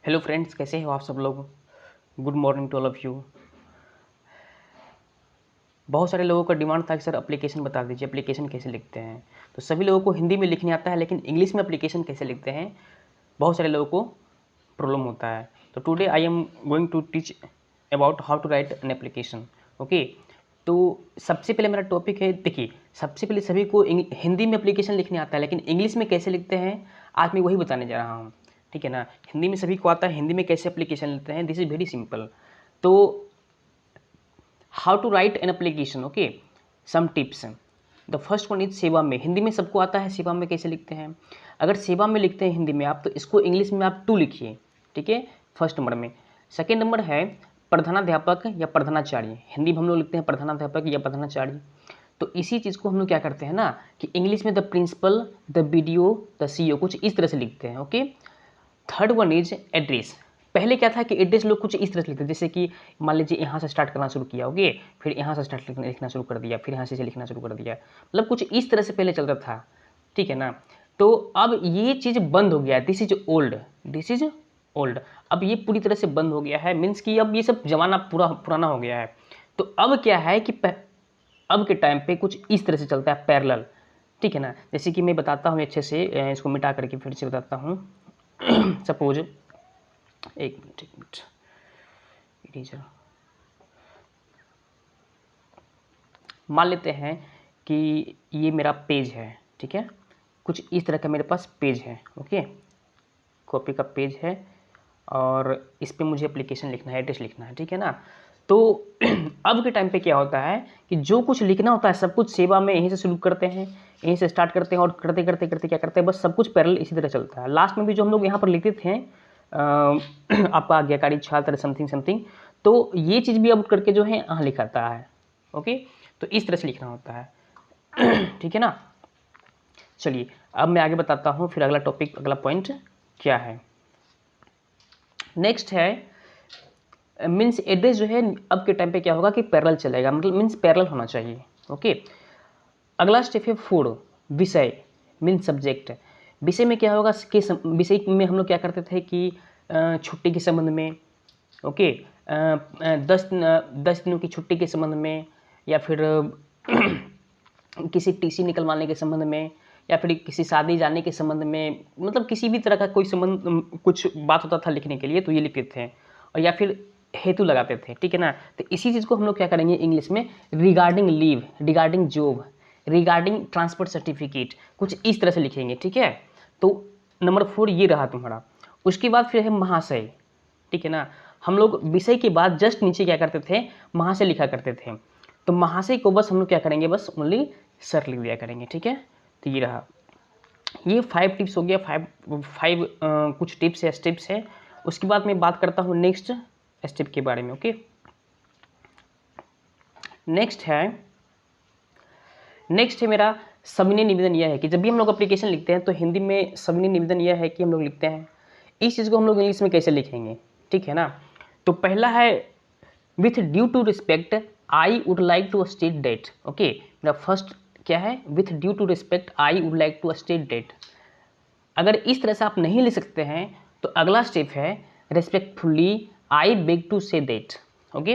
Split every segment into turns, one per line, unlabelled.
Hello friends, कैसे हो आप सब लोग। Good morning to all of you. बहुत सारे लोगों का डिमांड था कि सर एप्लीकेशन बता दीजिए, एप्लीकेशन कैसे लिखते हैं। तो सभी लोगों को हिंदी में लिखने आता है, लेकिन इंग्लिश में एप्लीकेशन कैसे लिखते हैं बहुत सारे लोगों को प्रॉब्लम होता है। तो today I am going to teach about how to write an application. Okay, तो सबसे पहले मेरा टॉपिक है, देखिए सबसे पहले सभी को हिंदी में एप्लीकेशन लिखने आता है, लेकिन इंग्लिश में कैसे लिखते हैं आज मैं वही बताने जा रहा हूँ। ठीक है ना, हिंदी में सभी को आता है, हिंदी में कैसे एप्लीकेशन लिखते हैं, दिस इज़ वेरी सिंपल। तो how to write an application, okay, some tips. The first one is सेवा में। हिंदी में सबको आता है सेवा में कैसे लिखते हैं। अगर सेवा में लिखते हैं हिंदी में आप, तो इसको इंग्लिश में आप टू लिखिए, ठीक है, फर्स्ट नंबर में। सेकेंड नंबर है प्रधानाध्यापक या प्रधानाचार्य। हिंदी में हम लोग लिखते हैं प्रधानाध्यापक या प्रधानाचार्य। तो इसी चीज़ को हम लोग क्या करते हैं ना कि इंग्लिश में the principal, the BDO, the CEO, कुछ इस तरह से लिखते हैं। Okay, third one is address. पहले क्या था कि एड्रेस लोग कुछ इस तरह से लिखते थे, जैसे कि मान लीजिए यहाँ से स्टार्ट करना शुरू किया, ओके, फिर यहाँ से स्टार्ट लिखना शुरू कर दिया, फिर यहाँ से लिखना शुरू कर दिया, मतलब कुछ इस तरह से पहले चलता था। ठीक है ना, तो अब ये चीज़ बंद हो गया है, this is old, this is old. अब ये पूरी तरह से बंद हो गया है, मीन्स कि अब ये सब जमाना पूरा पुराना हो गया है। तो अब क्या है कि अब के टाइम पे कुछ इस तरह से चलता है, पैरेलल। ठीक है ना, जैसे कि मैं बताता हूँ अच्छे से, इसको मिटा करके फिर से बताता हूँ। सपोज एक मिनट इरेजर, मान लेते हैं कि ये मेरा पेज है, ठीक है, कुछ इस तरह का मेरे पास पेज है, ओके, कॉपी का पेज है, और इस पर मुझे एप्लीकेशन लिखना है, एड्रेस लिखना है, ठीक है ना। तो अब के टाइम पे क्या होता है कि जो कुछ लिखना होता है सब कुछ सेवा में यहीं से शुरू करते हैं, यहीं से स्टार्ट करते हैं, और करते करते करते क्या करते हैं, बस सब कुछ पैरेलल इसी तरह चलता है। लास्ट में भी जो हम लोग यहाँ पर लिखते थे आपका आज्ञाकारी छात्र समथिंग समथिंग, तो ये चीज़ भी अब करके जो है यहाँ लिखाता है। ओके, तो इस तरह से लिखना होता है। ठीक है ना, चलिए अब मैं आगे बताता हूँ, फिर अगला टॉपिक, अगला पॉइंट क्या है। नेक्स्ट है मीन्स एड्रेस जो है अब के टाइम पे क्या होगा कि पैरेलल चलेगा, मतलब मीन्स पैरेलल होना चाहिए। ओके, अगला स्टेप है फोर, विषय मीन्स सब्जेक्ट। विषय में क्या होगा कि विषय में हम लोग क्या करते थे कि छुट्टी के संबंध में, ओके, 10 दिनों की छुट्टी के संबंध में, या फिर किसी टीसी निकलवाने के संबंध में, या फिर किसी शादी जाने के संबंध में, मतलब किसी भी तरह का कोई संबंध कुछ बात होता था लिखने के लिए, तो ये लिखते थे, और या फिर हेतु लगाते थे। ठीक है ना, तो इसी चीज़ को हम लोग क्या करेंगे इंग्लिश में, regarding leave, regarding job, regarding transport certificate, कुछ इस तरह से लिखेंगे। ठीक है, तो नंबर 4 ये रहा तुम्हारा। उसके बाद फिर है महाशय। ठीक है ना, हम लोग विषय के बाद जस्ट नीचे क्या करते थे, महाशय लिखा करते थे। तो महाशय को बस हम लोग क्या करेंगे, बस ओनली सर लिख दिया करेंगे। ठीक है, तो ये रहा, ये 5 टिप्स हो गया, 5 कुछ टिप्स या स्टेप्स है। उसके बाद मैं बात करता हूँ नेक्स्ट स्टेप के बारे में। ओके, नेक्स्ट है मेरा सविनय निवेदन। यह है कि जब भी हम लोग एप्लीकेशन लिखते हैं तो हिंदी में सविनय निवेदन यह है कि हम लोग लिखते हैं, इस चीज़ को हम लोग इंग्लिश में कैसे लिखेंगे। ठीक है ना, तो पहला है with due to respect I would like to state that. Okay, मेरा फर्स्ट क्या है, with due to respect I would like to state that. अगर इस तरह से आप नहीं लिख सकते हैं तो अगला स्टेप है रेस्पेक्टफुली आई बेग टू से डेट। ओके,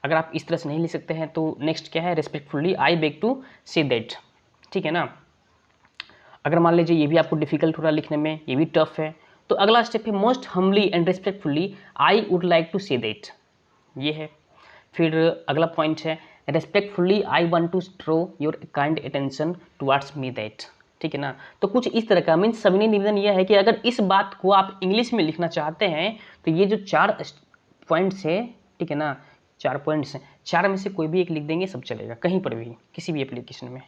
अगर आप इस तरह से नहीं लिख सकते हैं तो नेक्स्ट क्या है, respectfully I beg to say that. ठीक है ना, अगर मान लीजिए ये भी आपको डिफिकल्ट हो रहा है लिखने में, ये भी टफ है, तो अगला स्टेप है most humbly and respectfully I would like to say that, ये है। फिर अगला पॉइंट है respectfully I want to throw your kind attention towards me that. ठीक है ना, तो कुछ इस तरह का मीन्स सविनय निवेदन यह है कि अगर इस बात को आप इंग्लिश में लिखना चाहते हैं तो ये जो 4 पॉइंट्स है, ठीक है ना, 4 पॉइंट्स हैं, 4 में से कोई भी एक लिख देंगे, सब चलेगा, कहीं पर भी, किसी भी एप्लीकेशन में।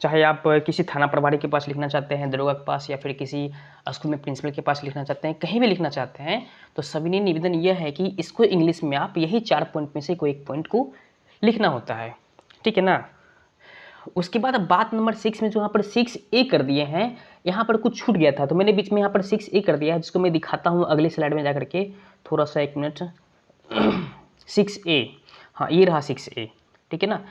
चाहे आप किसी थाना प्रभारी के पास लिखना चाहते हैं, दरोगा के पास, या फिर किसी स्कूल में प्रिंसिपल के पास लिखना चाहते हैं, कहीं भी लिखना चाहते हैं, तो सविनय निवेदन यह है कि इसको इंग्लिश में आप यही 4 पॉइंट में से कोई एक पॉइंट को लिखना होता है। ठीक है ना, उसके बाद अब बात नंबर 6 में जो यहाँ पर 6A कर दिए हैं, यहाँ पर कुछ छूट गया था तो मैंने बीच में यहाँ पर 6A कर दिया है, जिसको मैं दिखाता हूँ अगले स्लाइड में जाकर के, थोड़ा सा एक मिनट। 6A, हाँ ये रहा 6A। ठीक है ना,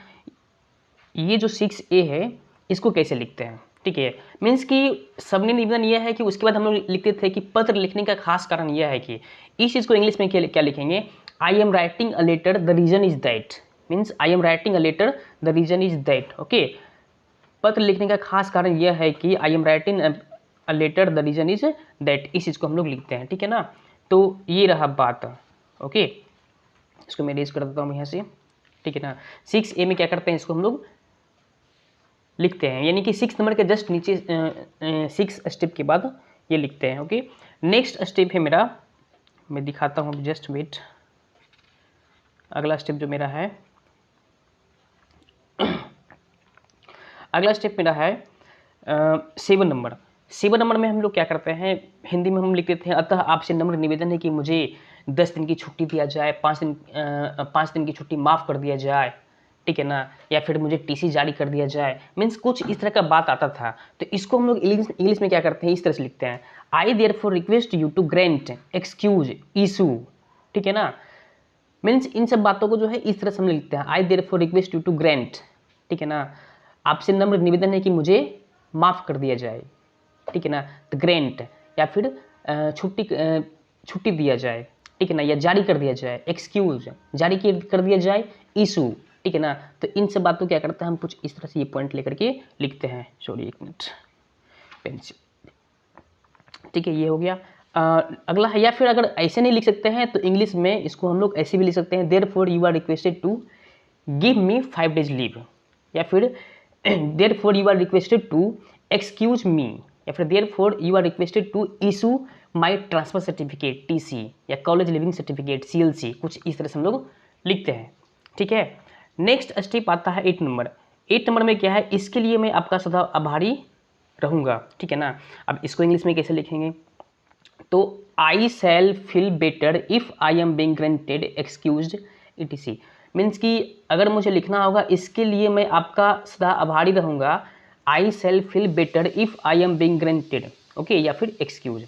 ये जो 6A है इसको कैसे लिखते हैं, ठीक ठीक है। मीन्स कि सबने निवेदन यह है कि उसके बाद हम लोग लिखते थे कि पत्र लिखने का खास कारण यह है कि इस चीज़ को इंग्लिश में क्या लिखेंगे, I am writing a letter the reason is that, means I am writing a letter the reason is that. Okay, पत्र लिखने का खास कारण यह है कि I am writing a letter the reason is that, इस चीज़ को हम लोग लिखते हैं, ठीक है ना। तो ये रहा बात। ओके, इसको मैं रेज कर देता हूँ यहाँ से, ठीक है ना। 6A में क्या करते हैं, इसको हम लोग लिखते हैं, यानी कि 6 नंबर के जस्ट नीचे 6 स्टेप के बाद ये लिखते हैं। ओके, नेक्स्ट स्टेप है मेरा, मैं दिखाता हूँ, जस्ट वेट। अगला स्टेप जो मेरा है, अगला स्टेप मेरा है 7 नंबर। 7 नंबर में हम लोग क्या करते हैं, हिंदी में हम लिखते थे, अतः आपसे नम्र निवेदन है कि मुझे 10 दिन की छुट्टी दिया जाए, 5 दिन की छुट्टी माफ़ कर दिया जाए, ठीक है ना, या फिर मुझे टीसी जारी कर दिया जाए। मीन्स कुछ इस तरह का बात आता था, तो इसको हम लोग इंग्लिश में क्या करते हैं, इस तरह से लिखते हैं, I therefore request you to grant excuse issue, ठीक है ना। मीन्स इन सब बातों को जो है इस तरह से हम लिखते हैं, I therefore request you to grant, ठीक है ना, आपसे नम्र निवेदन है कि मुझे माफ़ कर दिया जाए, ठीक है ना, तो ग्रांट या फिर छुट्टी दिया जाए, ठीक है ना, या जारी कर दिया जाए, एक्सक्यूज जारी कर दिया जाए, इशू, ठीक है ना। तो इन सब बातों क्या करते हैं हम कुछ इस तरह से ये पॉइंट लेकर के लिखते हैं। सॉरी, एक मिनट, पेंसिल, ठीक है, ये हो गया। अगला है, या फिर अगर ऐसे नहीं लिख सकते हैं तो इंग्लिश में इसको हम लोग ऐसे भी लिख सकते हैं, therefore you are requested to give me 5 days leave, या फिर therefore you are requested to excuse me, या फिर therefore you are requested to issue my transfer certificate TC, या कॉलेज लिविंग सर्टिफिकेट CLC, कुछ इस तरह से हम लोग लिखते हैं, ठीक है। नेक्स्ट स्टेप आता है 8 नंबर। 8 नंबर में क्या है, इसके लिए मैं आपका सदा आभारी रहूँगा, ठीक है ना। अब इसको इंग्लिश में कैसे लिखेंगे, तो I shall feel better if I am being granted excused ETC। Means कि अगर मुझे लिखना होगा, इसके लिए मैं आपका सदा आभारी रहूँगा, I shall feel better if I am being granted, okay, या फिर एक्सक्यूज,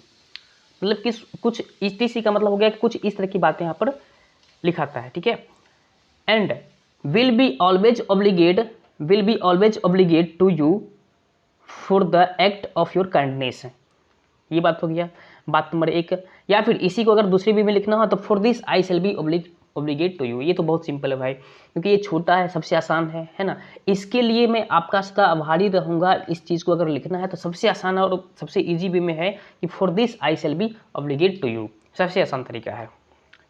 मतलब कि कुछ ETC का मतलब हो गया कि कुछ इस तरह की बातें यहाँ पर लिखाता है, ठीक है। And will be always obligate to you for the act of your kindness, ये बात हो गया, बात नंबर 1। या फिर इसी को अगर दूसरी वे में लिखना हो तो for this I shall be obligate to you, ये तो बहुत सिंपल है भाई, क्योंकि ये छोटा है, सबसे आसान है ना। इसके लिए मैं आपका सदा आभारी रहूँगा, इस चीज़ को अगर लिखना है तो सबसे आसान और सबसे ईजी वे में है कि for this I shall be obligate to you, सबसे आसान तरीका है,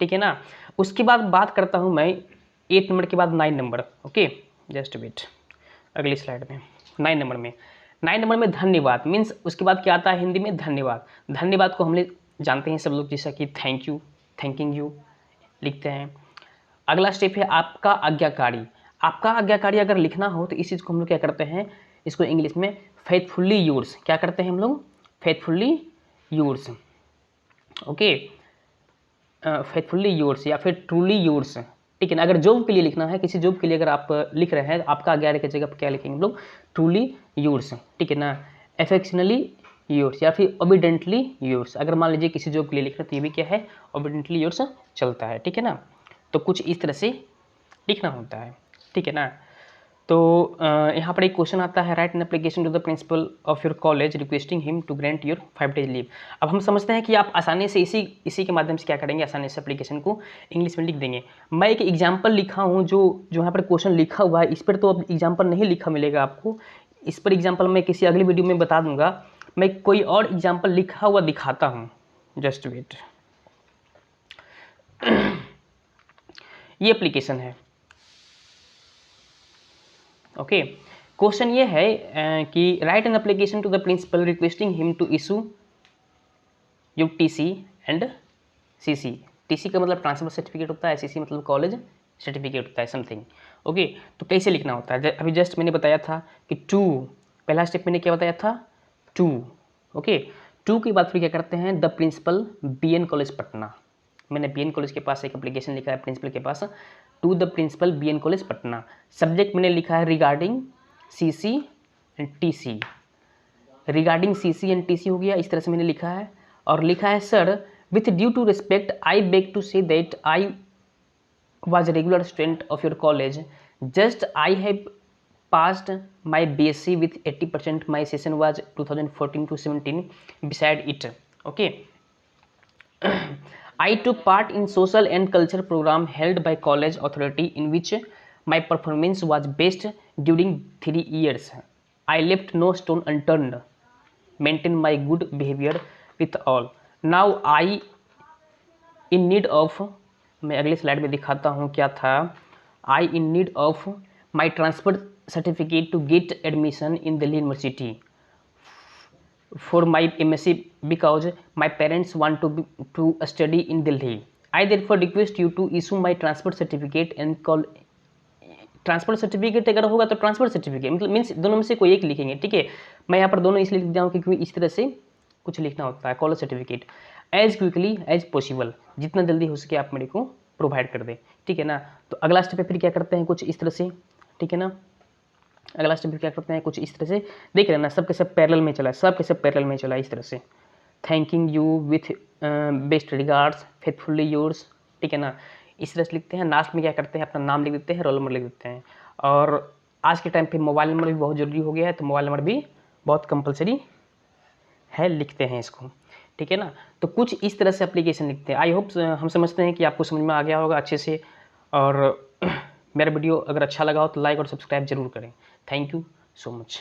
ठीक है ना। उसके बाद बात करता हूँ मैं 8 नंबर के बाद 9 नंबर। ओके, जस्ट वेट, अगली स्लाइड में 9 नंबर में, 9 नंबर में धन्यवाद। मीन्स उसके बाद क्या आता है हिंदी में, धन्यवाद। धन्यवाद को हम लोग जानते हैं सब लोग, जैसा कि थैंक यू, थैंकिंग यू लिखते हैं। अगला स्टेप है आपका आज्ञाकारी। आपका आज्ञाकारी अगर लिखना हो तो इस चीज़ को हम लोग क्या करते हैं, इसको इंग्लिश में फेथफुल्ली यूर्स, क्या करते हैं हम लोग, फेथफुल्ली यूर्स, ओके, फेथफुल्ली यूर्स या फिर ट्रूली यूर्स, ठीक है ना। अगर जॉब के लिए लिखना है, किसी जॉब के लिए अगर आप लिख रहे हैं तो आपका आज्ञा की जगह पर क्या लिखेंगे हम लोग, ट्रूली यूर्स, ठीक है ना, एफेक्शनली यूर्स या फिर ओबिडेंटली यूर्स। अगर मान लीजिए किसी जॉब के लिए लिख रहे हैं तो ये भी क्या है, ओबिडेंटली यूर्स चलता है, ठीक है ना। तो कुछ इस तरह से लिखना होता है, ठीक है ना। तो यहाँ पर एक क्वेश्चन आता है, write an application to the principal of your college requesting him to grant your 5 days leave. अब हम समझते हैं कि आप आसानी से इसी के माध्यम से क्या करेंगे, आसानी से एप्लीकेशन को इंग्लिश में लिख देंगे। मैं एक एग्जाम्पल लिखा हूँ, जो यहाँ पर क्वेश्चन लिखा हुआ है, इस पर तो अब एग्जाम्पल नहीं लिखा मिलेगा आपको, इस पर एग्जाम्पल मैं किसी अगली वीडियो में बता दूंगा। मैं कोई और एग्जाम्पल लिखा हुआ दिखाता हूँ, जस्ट वेट। ये एप्लीकेशन है, ओके। क्वेश्चन ये है कि write an application to the principal requesting him to issue you TC and CC। TC का मतलब ट्रांसफर सर्टिफिकेट होता है, CC मतलब कॉलेज सर्टिफिकेट होता है, समथिंग, ओके। तो कैसे लिखना होता है, अभी जस्ट मैंने बताया था कि टू, पहला स्टेप मैंने क्या बताया था, टू, ओके। टू के बाद फिर क्या करते हैं, the principal BN college Patna. मैंने BN कॉलेज के पास एक एप्लीकेशन लिखा है प्रिंसिपल के पास, to the principal BN college Patna. Subject मैंने लिखा है regarding CC and TC, regarding CC and TC हो गया, इस तरह से मैंने लिखा है। और लिखा है sir with due to respect I beg to say that I was a regular student of your college, just I have passed my BSc with 80%. My session was 2014 to 17. Beside it, okay, I took part in social and culture program held by college authority in which my performance was best during 3 years. I left no stone unturned, maintain my good behavior with all. Now I in need of, मैं अगली slide में दिखाता हूँ क्या था. I in need of my transfer certificate to get admission in Delhi university for my MSc because my parents want to study in Delhi. I therefore request you to issue my transfer certificate and call. Transfer certificate अगर होगा तो transfer certificate मतलब means दोनों में से कोई एक लिखेंगे, ठीक है. मैं यहाँ पर दोनों इसलिए लिख दिया हूँ क्योंकि इस तरह से कुछ लिखना होता है. College certificate as quickly as possible, जितना जल्दी हो सके आप मेरे को प्रोवाइड कर दें, ठीक है ना. तो अगला स्टेप पे फिर क्या करते हैं कुछ इस तरह से, ठीक है ना. अगला स्टेप क्या करते हैं कुछ इस तरह से, देख रहे हैं ना, सबके सब पैरेलल में चला है, सबके सब पैरेलल में चला है इस तरह से. Thanking you with best regards faithfully yours, ठीक है ना. इस तरह से लिखते हैं. लास्ट में क्या करते हैं अपना नाम लिख देते हैं, रोल नंबर लिख देते हैं. और आज के टाइम पे मोबाइल नंबर भी बहुत ज़रूरी हो गया है, तो मोबाइल नंबर भी बहुत कंपलसरी है, लिखते हैं इसको, ठीक है ना. तो कुछ इस तरह से एप्लीकेशन लिखते हैं. आई होप हम समझते हैं कि आपको समझ में आ गया होगा अच्छे से. और मेरा वीडियो अगर अच्छा लगा हो तो लाइक और सब्सक्राइब जरूर करें. Thank you so much.